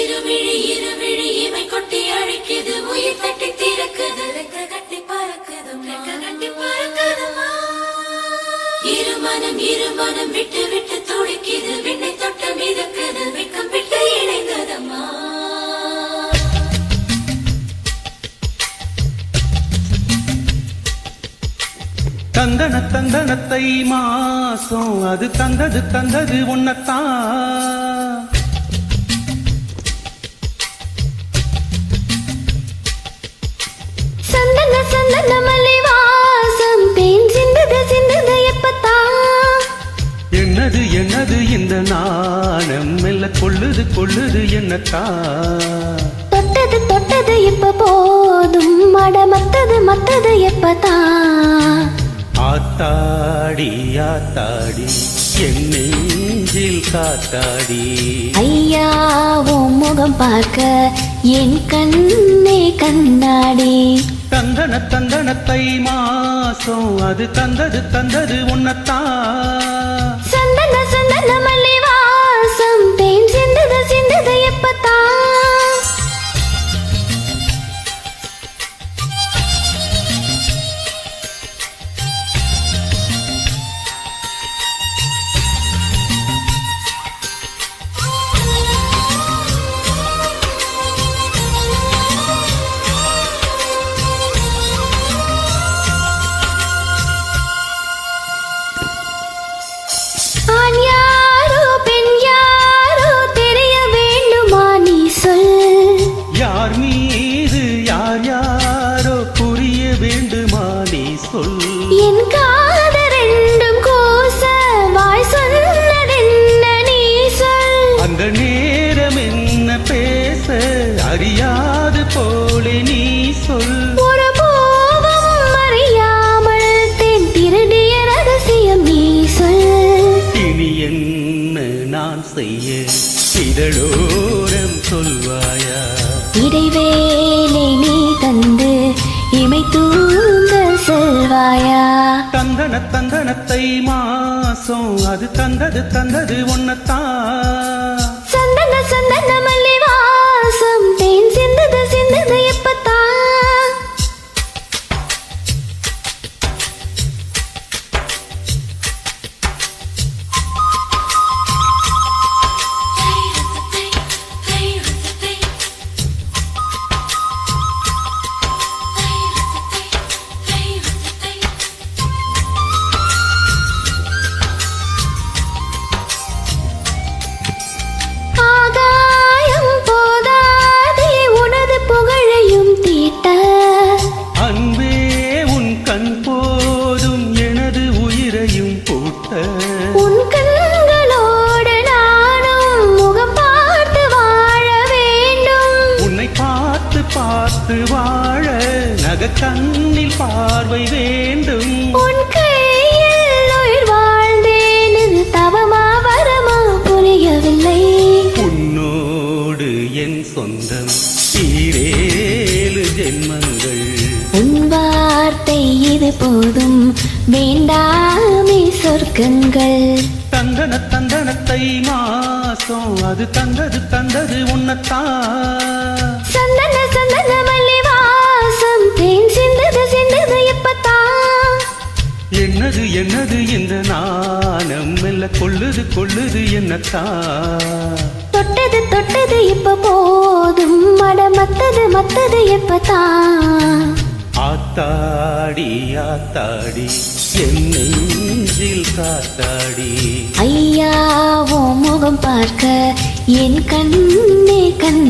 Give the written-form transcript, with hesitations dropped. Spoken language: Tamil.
இருவிழி இருவிழி இமை கொட்டி அழைக்குது உயிர் தட்டி திறக்குது ரெக்க கட்டி பறக்குது ரெக்க கட்டி பறக்குதுமா இருமனம் விட்டு விட்டு துடிக்குது விண்ணை தொட்டு மிதக்குது வெக்கம் விட்டு இணைந்ததம்மா தந்தன தந்தனத்தை மாசம் அது தந்தது உன்னத்தான் சந்தன சந்தன மல்லி வாசம் தேன் சிந்தது எப்பத்தான் என்னது இந்த நாணம் மெல்ல கொள்ளுது என்னத்தான் தொட்டது இப்ப போதும் மட மத்தது எப்பத்தான் ஆத்தாடி என் நெஞ்சில் காத்தாடி ஐயா உன் முகம் பார்க்க என் கண்ணே கண்ணாடி தந்தனத்தை மாசம் அது தந்தது உன்னத்தான் சந்தன சந்தன மல்லி வாசம் தேன் சிந்தது எப்பத்தான் என் காதல் ரெண்டும் கோச வாய் சொன்னதென்ன நீ சொல் அந்த நேரம் என்ன பேச அறியாது போலே நீ சொல் ஒரு போகம் அறியாமல் தென் திருடிய ரகசியம் நீ சொல் இனி என்ன நான் செய்ய இதழோரம் சொல்வாயா இடைவேளை நீ தந்து இமை தூங்க செல்வாயா தந்தனத்தை மாசம் அது தந்தது உன்னத்தான் சந்தன சந்தன மல்லி வாசம் தேன் சிந்தது எப்பத்தான் அன்பே உன் கண் போதும் எனது உயிரையும் பூட்ட உன் கண்களோடு நானும் முகம் பார்த்து வாழ வேண்டும் உன்னை பார்த்து வாழ நக கண்ணில் பார்வை வேண்டும் உன் கையில் உயிர் வாழ்ந்தேன் இது தவமா வரமா புரியவில்லை உன்னோடு என் சொந்தம் ஈரேழு ஜென்மங்கள் உன் வார்த்தை இது போதும் வேண்டாமே சொர்க்கங்கள் தந்தனத்தை மாசம் அது தந்தது உன்னத்தான் சந்தன சந்தன மல்லி வாசம் தேன் சிந்தது எப்பத்தான் என்னது இந்த நாணம் மெல்ல கொள்ளுது என்னத்தான் தொட்டது இப்ப போதும் மட மத்தது எப்பத்தான் ஆத்தாடி என் நெஞ்சில் காத்தாடி ஐயா உன் முகம் பார்க்க என் கண்ணே கண்ணாடி